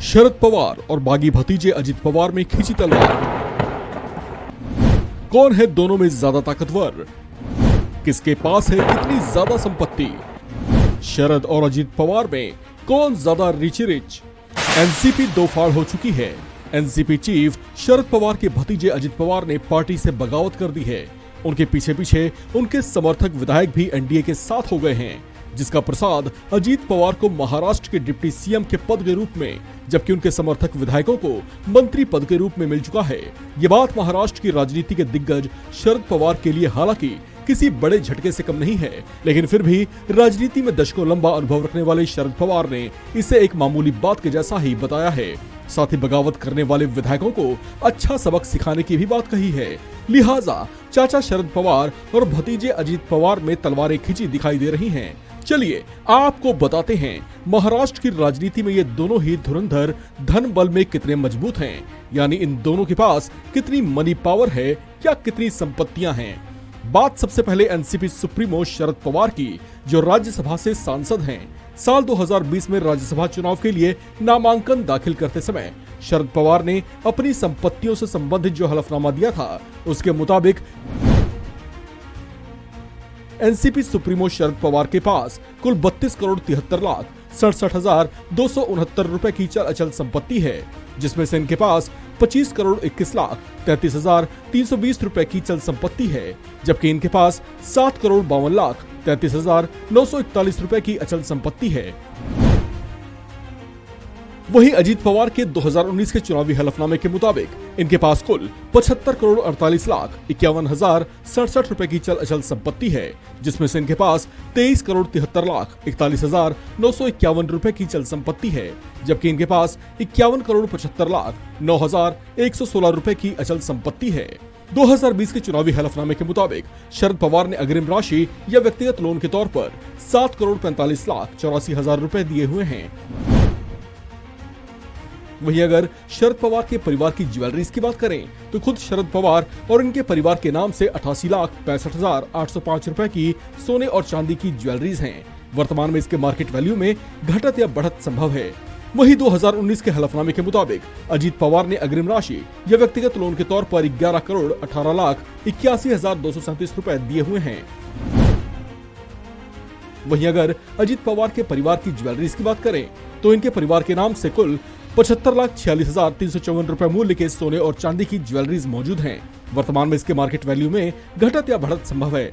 शरद पवार और बागी भतीजे अजित पवार में खींची तलवार। कौन है दोनों में ज्यादा ताकतवर? किसके पास है कितनी ज्यादा संपत्ति? शरद और अजित पवार में कौन ज्यादा रिच? एनसीपी दो फाड़ हो चुकी है। एनसीपी चीफ शरद पवार के भतीजे अजित पवार ने पार्टी से बगावत कर दी है। उनके पीछे पीछे उनके समर्थक विधायक भी एनडीए के साथ हो गए हैं, जिसका प्रसाद अजित पवार को महाराष्ट्र के डिप्टी सीएम के पद के रूप में, जबकि उनके समर्थक विधायकों को मंत्री पद के रूप में मिल चुका है। ये बात महाराष्ट्र की राजनीति के दिग्गज शरद पवार के लिए हालांकि किसी बड़े झटके से कम नहीं है, लेकिन फिर भी राजनीति में दशकों लंबा अनुभव रखने वाले शरद पवार ने इसे एक मामूली बात के जैसा ही बताया है। साथ ही बगावत करने वाले विधायकों को अच्छा सबक सिखाने की भी बात कही है। लिहाजा चाचा शरद पवार और भतीजे अजित पवार में तलवारें खींची दिखाई दे रही हैं। चलिए आपको बताते हैं महाराष्ट्र की राजनीति में ये दोनों ही धुरंधर धन बल में कितने मजबूत हैं, यानी इन दोनों के पास कितनी मनी पावर है, क्या कितनी संपत्तियां हैं। बात सबसे पहले एनसीपी सुप्रीमो शरद पवार की, जो राज्यसभा से सांसद हैं। साल 2020 में राज्यसभा चुनाव के लिए नामांकन दाखिल करते समय शरद पवार ने अपनी संपत्तियों से संबंधित जो हलफनामा दिया था, उसके मुताबिक एनसीपी सुप्रीमो शरद पवार के पास कुल 32 करोड़ 73 लाख 67,269 रुपए की अचल संपत्ति है, जिसमें से इनके पास 25 करोड़ 21 लाख 33,320 रुपए की चल संपत्ति है, जबकि इनके पास 7 करोड़ 52 लाख 33,941 रुपए की अचल संपत्ति है। वहीं अजित पवार के 2019 के चुनावी हलफनामे के मुताबिक इनके पास कुल 75 करोड़ 48 लाख 51,067 रुपए की चल अचल संपत्ति है, जिसमें से इनके पास 23 करोड़ 73 लाख 41,951 रुपए की चल संपत्ति है, जबकि इनके पास 51 करोड़ 75 लाख 9,116 रुपए की अचल संपत्ति है। 2020 के चुनावी हलफनामे के मुताबिक शरद पवार ने अग्रिम राशि या व्यक्तिगत लोन के तौर पर 7 करोड़ 45 लाख 84,000 रुपए दिए हुए हैं। वहीं अगर शरद पवार के परिवार की ज्वेलरीज की बात करें तो खुद शरद पवार और इनके परिवार के नाम से 88 लाख 65,805 रुपए की सोने और चांदी की ज्वेलरीज हैं। वर्तमान में इसके मार्केट वैल्यू में घटत या बढ़त संभव है। वहीं 2019 के हलफनामे के मुताबिक अजित पवार ने अग्रिम राशि या व्यक्तिगत लोन के तौर पर 11 करोड़ 18 लाख 81,237 रुपए दिए हुए हैं। वहीं अगर अजित पवार के परिवार की ज्वेलरीज की बात करें तो इनके परिवार के नाम से कुल 75,46,354 रुपए मूल्य के सोने और चांदी की ज्वेलरीज मौजूद हैं। वर्तमान में इसके मार्केट वैल्यू में घटत या बढ़त संभव है।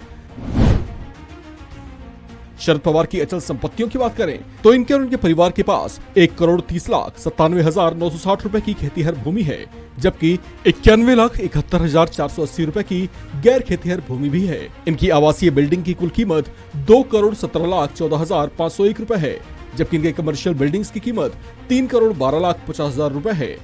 शरद पवार की अचल संपत्तियों की बात करें तो इनके और उनके परिवार के पास 1 करोड़ 30 लाख 97,960 रुपए की खेतीहर भूमि है, जबकि 91 लाख 71,480 रुपए की गैर खेतीहर भूमि भी है। इनकी आवासीय बिल्डिंग की कुल कीमत 2 करोड़ 17 लाख 14,501 रुपए है, जबकि इनके कमर्शियल बिल्डिंग्स की कीमत 3 करोड़ 12 लाख 50,000 रुपए है।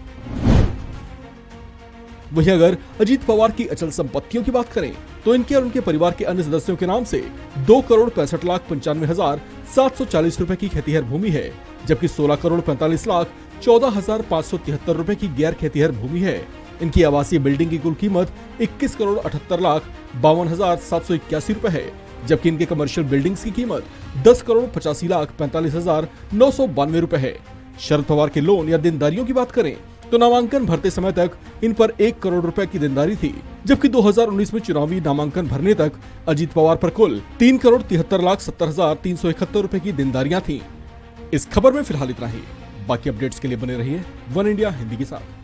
वहीं अगर अजित पवार की अचल संपत्तियों की बात करें तो इनके और उनके परिवार के अन्य सदस्यों के नाम से 2 करोड़ 65 लाख 95,740 रुपए की खेतीहर भूमि है, जबकि 16 करोड़ 45 लाख 14,573 रुपए की गैर खेतीहर भूमि है। इनकी आवासीय बिल्डिंग की कुल कीमत 21 करोड़ 78 लाख 52,781 रुपए है, जबकि इनके कमर्शियल बिल्डिंग्स की कीमत 10 करोड़ 85 लाख 45,992 रुपए है। शरद पवार के लोन या देनदारियों की बात करें तो नामांकन भरते समय तक इन पर 1 करोड़ रुपए की देनदारी थी, जबकि 2019 में चुनावी नामांकन भरने तक अजित पवार पर कुल 3 करोड़ 73 लाख 70,371 रुपए की देनदारियां थीं। इस खबर में फिलहाल इतना ही। बाकी अपडेट्स के लिए बने रहिए वन इंडिया हिंदी के साथ।